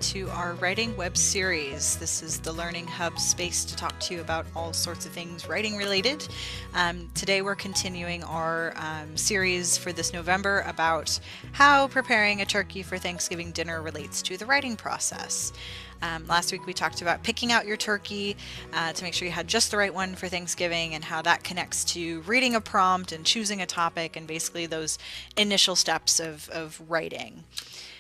to our Writing Web series. This is the Learning Hub space to talk to you about all sorts of things writing related. Today we're continuing our series for this November about how preparing a turkey for Thanksgiving dinner relates to the writing process. Last week we talked about picking out your turkey to make sure you had just the right one for Thanksgiving and how that connects to reading a prompt and choosing a topic and basically those initial steps of writing.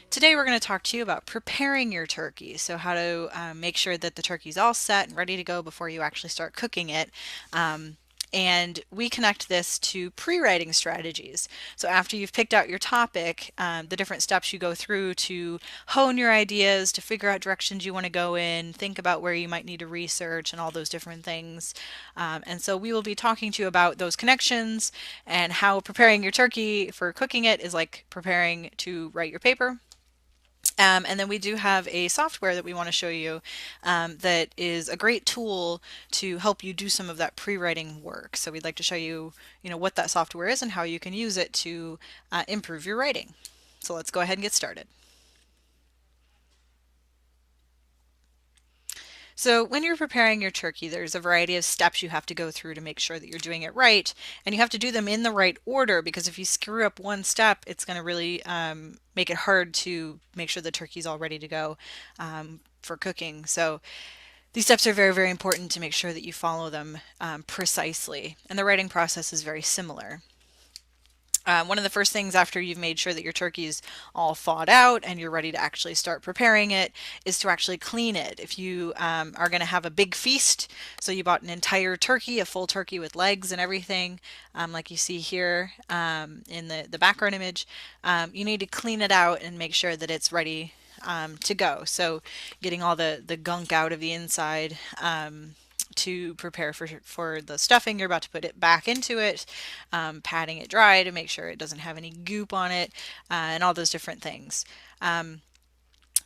Today we're going to talk to you about preparing your turkey, so how to make sure that the turkey's all set and ready to go before you actually start cooking it. And we connect this to pre-writing strategies. So after you've picked out your topic, the different steps you go through to hone your ideas, to figure out directions you want to go in, think about where you might need to research and all those different things. And so we will be talking to you about those connections and how preparing your turkey for cooking it is like preparing to write your paper. And then we do have a software that we want to show you that is a great tool to help you do some of that pre-writing work. So we'd like to show you, what that software is and how you can use it to improve your writing. So let's go ahead and get started. So when you're preparing your turkey, there's a variety of steps you have to go through to make sure that you're doing it right. And you have to do them in the right order, because if you screw up one step, it's going to really make it hard to make sure the turkey's all ready to go for cooking. So these steps are very, very important to make sure that you follow them precisely. And the writing process is very similar. One of the first things after you've made sure that your turkey's all thawed out and you're ready to actually start preparing it is to actually clean it. If you are going to have a big feast, so you bought an entire turkey, a full turkey with legs and everything, like you see here in the background image, you need to clean it out and make sure that it's ready to go. So getting all the gunk out of the inside, to prepare for the stuffing. You're about to put it back into it, patting it dry to make sure it doesn't have any goop on it, and all those different things.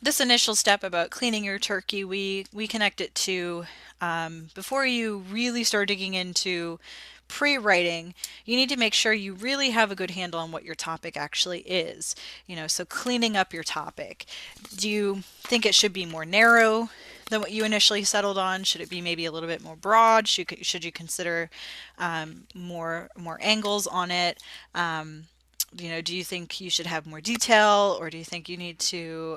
This initial step about cleaning your turkey, we connect it to before you really start digging into pre-writing, you need to make sure you really have a good handle on what your topic actually is. So cleaning up your topic. Do you think it should be more narrow than what you initially settled on? Should it be maybe a little bit more broad? Should you consider more angles on it? Do you think you should have more detail, or do you think you need to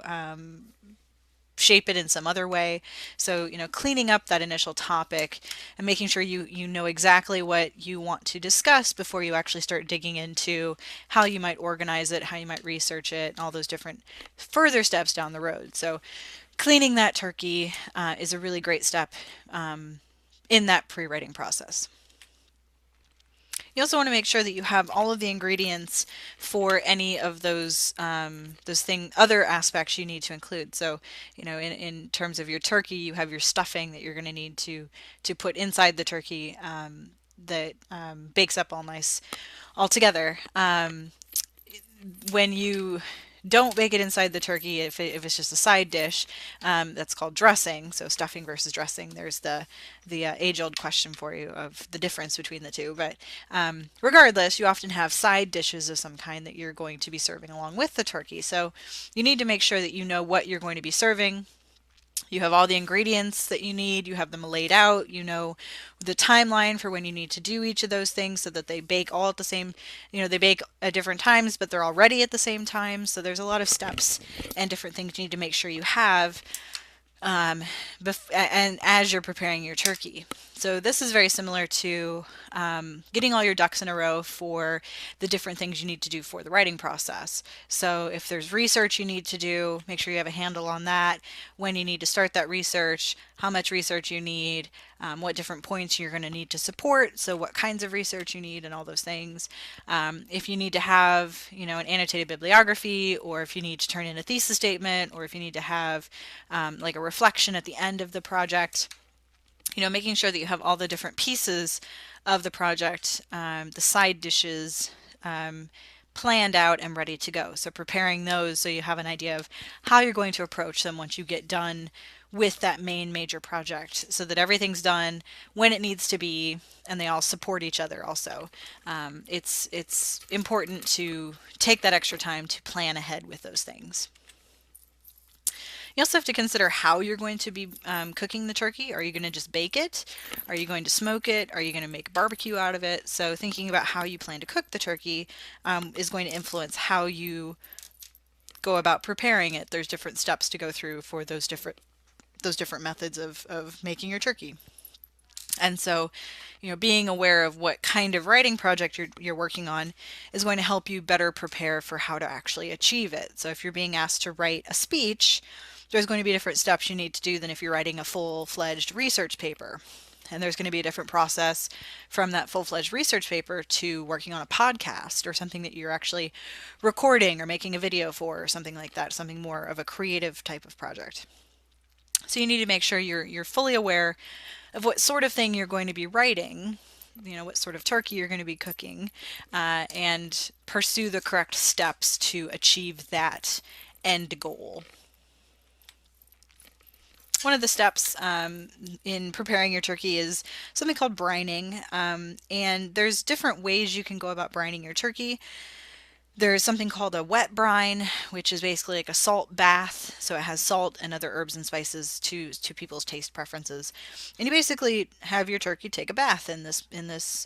shape it in some other way? So, cleaning up that initial topic and making sure you know exactly what you want to discuss before you actually start digging into how you might organize it, how you might research it, and all those different further steps down the road. So cleaning that turkey is a really great step in that pre-writing process. You also want to make sure that you have all of the ingredients for any of those other aspects you need to include. So, in terms of your turkey, you have your stuffing that you're going to need to put inside the turkey that bakes up all nice all together. When you don't bake it inside the turkey, if it's just a side dish, that's called dressing. So stuffing versus dressing, there's the age-old question for you of the difference between the two. But regardless, you often have side dishes of some kind that you're going to be serving along with the turkey. So you need to make sure that you know what you're going to be serving. You have all the ingredients that you need, you have them laid out, you know the timeline for when you need to do each of those things so that they bake all at the same, they bake at different times, but they're all ready at the same time. So there's a lot of steps and different things you need to make sure you have and as you're preparing your turkey. So this is very similar to getting all your ducks in a row for the different things you need to do for the writing process. So if there's research you need to do, make sure you have a handle on that, when you need to start that research, how much research you need, what different points you're going to need to support, so what kinds of research you need and all those things. If you need to have, an annotated bibliography, or if you need to turn in a thesis statement, or if you need to have like a reflection at the end of the project, making sure that you have all the different pieces of the project, the side dishes, planned out and ready to go. So preparing those so you have an idea of how you're going to approach them once you get done with that main major project, so that everything's done when it needs to be and they all support each other also. It's important to take that extra time to plan ahead with those things. You also have to consider how you're going to be cooking the turkey. Are you going to just bake it? Are you going to smoke it? Are you going to make a barbecue out of it? So thinking about how you plan to cook the turkey is going to influence how you go about preparing it. There's different steps to go through for those different methods of making your turkey. And so, being aware of what kind of writing project you're working on is going to help you better prepare for how to actually achieve it. So if you're being asked to write a speech, there's going to be different steps you need to do than if you're writing a full-fledged research paper. And there's going to be a different process from that full-fledged research paper to working on a podcast or something that you're actually recording or making a video for or something like that, something more of a creative type of project. So you need to make sure you're fully aware of what sort of thing you're going to be writing, what sort of turkey you're going to be cooking, and pursue the correct steps to achieve that end goal. One of the steps in preparing your turkey is something called brining, and there's different ways you can go about brining your turkey. There's something called a wet brine, which is basically like a salt bath. So it has salt and other herbs and spices to people's taste preferences. And you basically have your turkey take a bath in this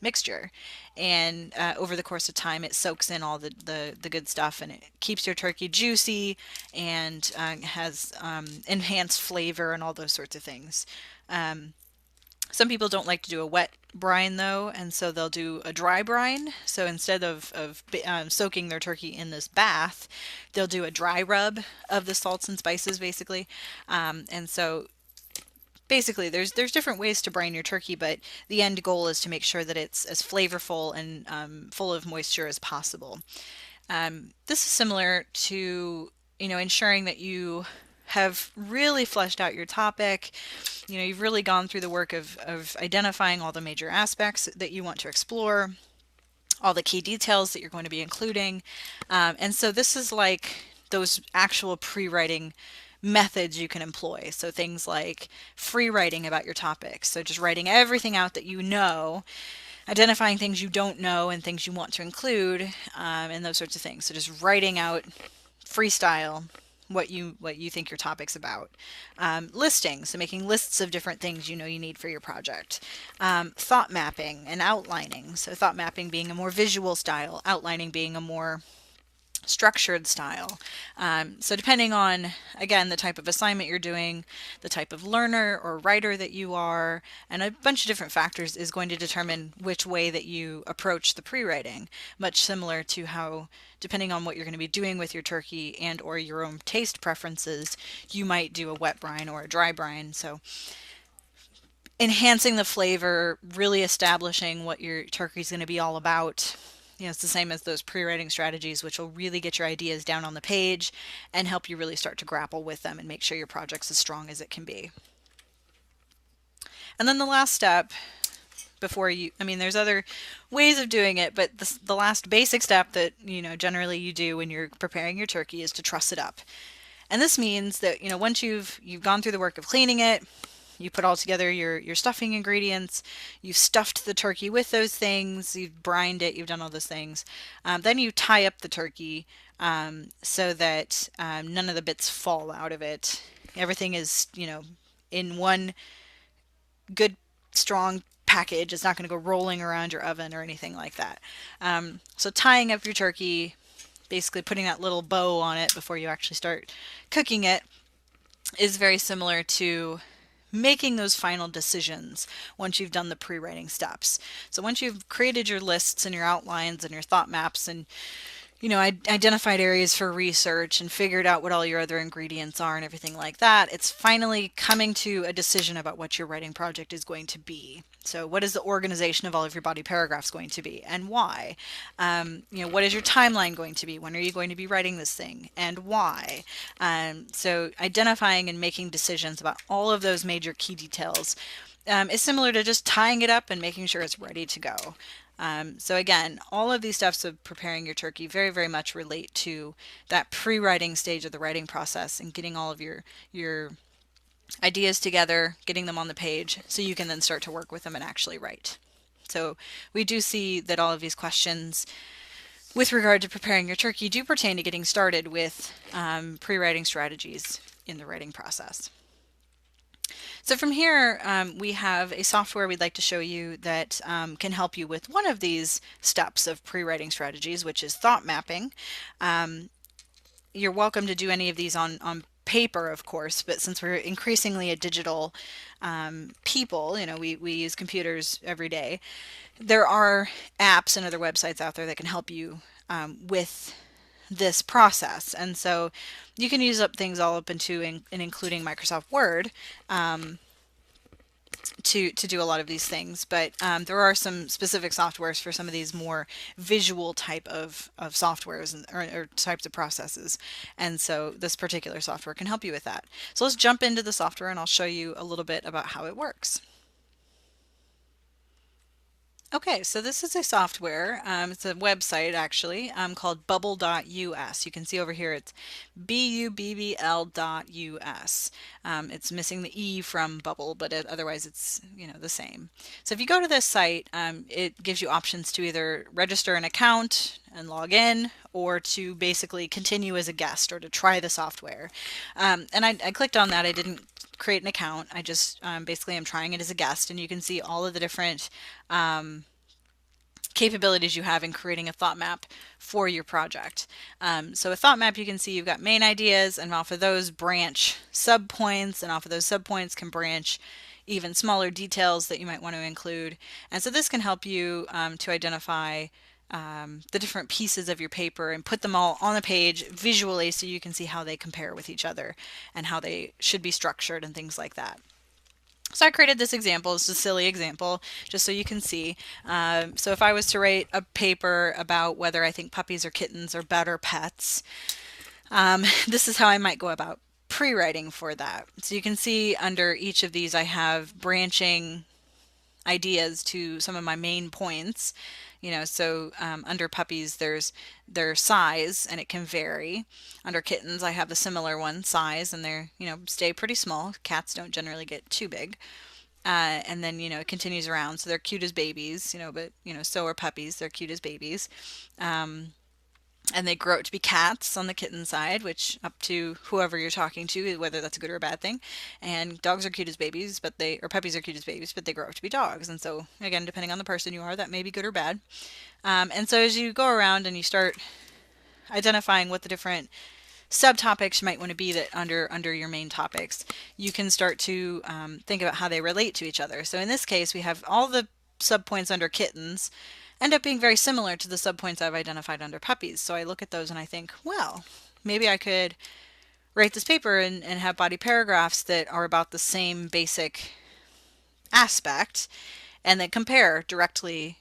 mixture. And over the course of time, it soaks in all the good stuff, and it keeps your turkey juicy and has enhanced flavor and all those sorts of things. Some people don't like to do a wet brine though, and so they'll do a dry brine. So instead of soaking their turkey in this bath, they'll do a dry rub of the salts and spices basically. And so basically there's different ways to brine your turkey, but the end goal is to make sure that it's as flavorful and full of moisture as possible. This is similar to ensuring that you have really fleshed out your topic. You've really gone through the work of identifying all the major aspects that you want to explore, all the key details that you're going to be including. And so this is like those actual pre-writing methods you can employ. So things like free writing about your topic. So just writing everything out that you know, identifying things you don't know and things you want to include, and those sorts of things. So just writing out freestyle what you think your topic's about. Listing, so making lists of different things you need for your project. Thought mapping and outlining, so thought mapping being a more visual style, outlining being a more structured style. So depending on, again, the type of assignment you're doing, the type of learner or writer that you are, and a bunch of different factors is going to determine which way that you approach the pre-writing. Much similar to how, depending on what you're going to be doing with your turkey and or your own taste preferences, you might do a wet brine or a dry brine. So enhancing the flavor, really establishing what your turkey is going to be all about. It's the same as those pre-writing strategies, which will really get your ideas down on the page and help you really start to grapple with them and make sure your project's as strong as it can be. And then the last step there's other ways of doing it, but the last basic step that, generally you do when you're preparing your turkey is to truss it up. And this means that, once you've gone through the work of cleaning it, you put all together your stuffing ingredients, you've stuffed the turkey with those things, you've brined it, you've done all those things. Then you tie up the turkey so that none of the bits fall out of it. Everything is, in one good, strong package. It's not going to go rolling around your oven or anything like that. So tying up your turkey, basically putting that little bow on it before you actually start cooking it, is very similar to making those final decisions once you've done the pre-writing steps. So once you've created your lists and your outlines and your thought maps and identified areas for research and figured out what all your other ingredients are and everything like that, it's finally coming to a decision about what your writing project is going to be. So what is the organization of all of your body paragraphs going to be and why? What is your timeline going to be? When are you going to be writing this thing and why? So identifying and making decisions about all of those major key details is similar to just tying it up and making sure it's ready to go. So again, all of these steps of preparing your turkey very, very much relate to that pre-writing stage of the writing process and getting all of your ideas together, getting them on the page so you can then start to work with them and actually write. So we do see that all of these questions with regard to preparing your turkey do pertain to getting started with pre-writing strategies. in the writing process. So from here, we have a software we'd like to show you that can help you with one of these steps of pre-writing strategies, which is thought mapping. You're welcome to do any of these on paper, of course, but since we're increasingly a digital people, we use computers every day, there are apps and other websites out there that can help you with this process. And so you can use up things all up into and including Microsoft Word to do a lot of these things, but there are some specific softwares for some of these more visual type of softwares or types of processes, and so this particular software can help you with that. So let's jump into the software and I'll show you a little bit about how it works. Okay, so this is a software, it's a website actually, called bubble.us. You can see over here it's bubbl.us. It's missing the E from bubble, but otherwise it's, the same. So if you go to this site, it gives you options to either register an account and log in, or to basically continue as a guest or to try the software. And I clicked on that. I didn't create an account. I just basically am trying it as a guest, and you can see all of the different capabilities you have in creating a thought map for your project. So a thought map, you can see you've got main ideas, and off of those branch subpoints, and off of those subpoints can branch even smaller details that you might want to include. And so this can help you to identify the different pieces of your paper and put them all on a page visually so you can see how they compare with each other and how they should be structured and things like that. So I created this example. It's a silly example just so you can see. So if I was to write a paper about whether I think puppies or kittens are better pets, this is how I might go about pre-writing for that. So you can see under each of these I have branching ideas to some of my main points. So under puppies there's their size, and it can vary. Under kittens I have a similar one, size, and they're stay pretty small. Cats don't generally get too big. And then it continues around, so they're cute as babies, but so are puppies. They're cute as babies. And they grow up to be cats on the kitten side, which up to whoever you're talking to, whether that's a good or a bad thing. And dogs are cute as babies, or puppies are cute as babies, but they grow up to be dogs. And so, again, depending on the person you are, that may be good or bad. And so as you go around and you start identifying what the different subtopics you might want to be that under your main topics, you can start to think about how they relate to each other. So in this case, we have all the subpoints under kittens end up being very similar to the subpoints I've identified under puppies. So I look at those and I think, well, maybe I could write this paper and have body paragraphs that are about the same basic aspect and that compare directly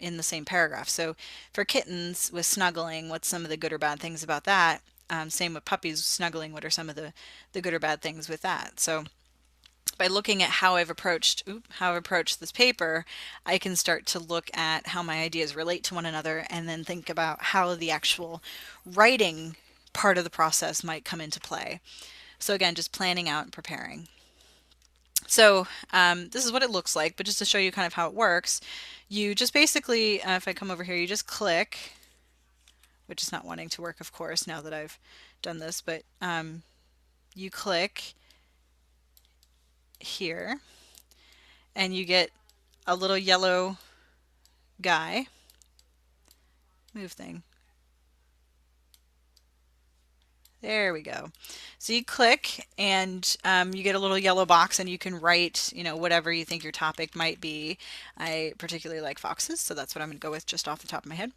in the same paragraph. So for kittens with snuggling, what's some of the good or bad things about that? Same with puppies snuggling, what are some of the good or bad things with that? So by looking at how I've approached this paper, I can start to look at how my ideas relate to one another and then think about how the actual writing part of the process might come into play. So again, just planning out and preparing. So this is what it looks like, but just to show you kind of how it works, you just basically, if I come over here, you just click, which is not wanting to work, of course, now that I've done this, but you click here and you get a little yellow guy. Move thing. There we go. So you click and you get a little yellow box and you can write, whatever you think your topic might be. I particularly like foxes, so that's what I'm going to go with just off the top of my head.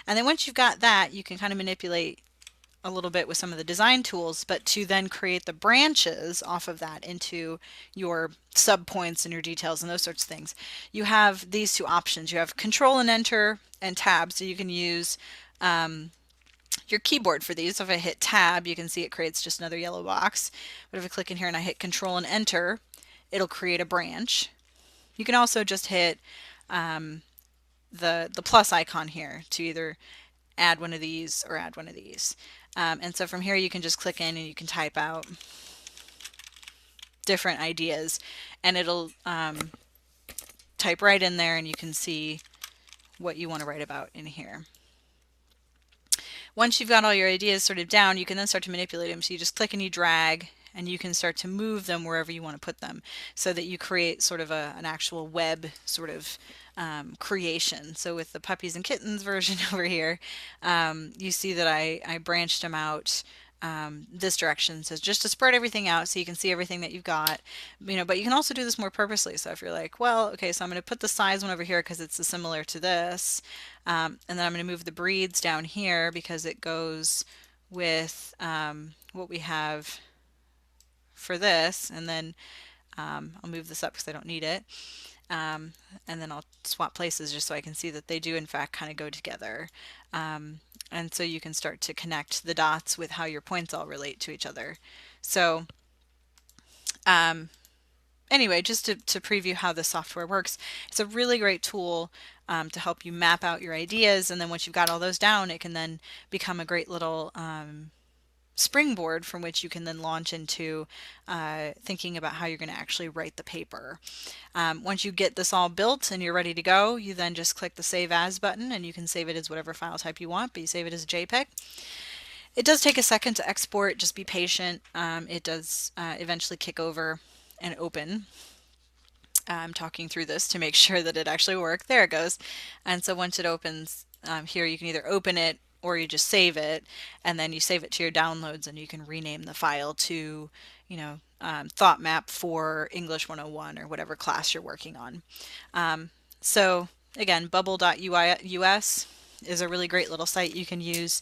And then once you've got that, you can kind of manipulate a little bit with some of the design tools, but to then create the branches off of that into your subpoints and your details and those sorts of things, you have these two options. You have Control and Enter and Tab, so you can use your keyboard for these. So if I hit Tab, you can see it creates just another yellow box. But if I click in here and I hit Control and Enter, it'll create a branch. You can also just hit the plus icon here to either add one of these or add one of these. And so from here you can just click in and you can type out different ideas and it'll type right in there and you can see what you want to write about in here. Once you've got all your ideas sort of down, you can then start to manipulate them. So you just click and you drag and you can start to move them wherever you want to put them so that you create sort of an actual web sort of creation. So with the puppies and kittens version over here, you see that I branched them out this direction, so just to spread everything out so you can see everything that you've got, but you can also do this more purposely. So if you're like, well, okay, so I'm going to put the size one over here because it's similar to this, and then I'm going to move the breeds down here because it goes with what we have for this, and then I'll move this up because I don't need it. And then I'll swap places just so I can see that they do in fact kind of go together. And so you can start to connect the dots with how your points all relate to each other. So anyway, just to preview how the software works, it's a really great tool to help you map out your ideas, and then once you've got all those down, it can then become a great little springboard from which you can then launch into thinking about how you're going to actually write the paper. Once you get this all built and you're ready to go, you then just click the Save As button, and you can save it as whatever file type you want, but you save it as a JPEG. It does take a second to export, just be patient. It does eventually kick over and open. I'm talking through this to make sure that it actually worked. There it goes. And so once it opens, here you can either open it or you just save it, and then you save it to your downloads, and you can rename the file to, Thought Map for English 101 or whatever class you're working on. So again, bubble.us is a really great little site you can use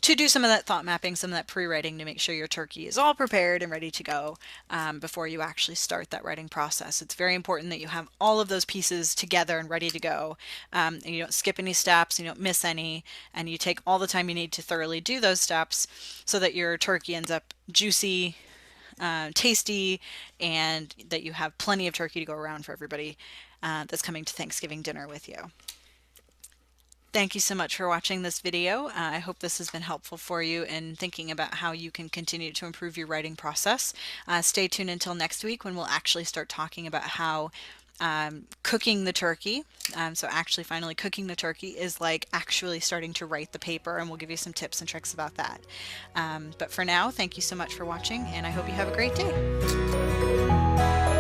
to do some of that thought mapping, some of that pre-writing to make sure your turkey is all prepared and ready to go before you actually start that writing process. It's very important that you have all of those pieces together and ready to go, and you don't skip any steps, you don't miss any, and you take all the time you need to thoroughly do those steps so that your turkey ends up juicy, tasty, and that you have plenty of turkey to go around for everybody that's coming to Thanksgiving dinner with you. Thank you so much for watching this video. I hope this has been helpful for you in thinking about how you can continue to improve your writing process. Stay tuned until next week when we'll actually start talking about how cooking the turkey, so actually finally cooking the turkey, is like actually starting to write the paper, and we'll give you some tips and tricks about that. But for now, thank you so much for watching, and I hope you have a great day.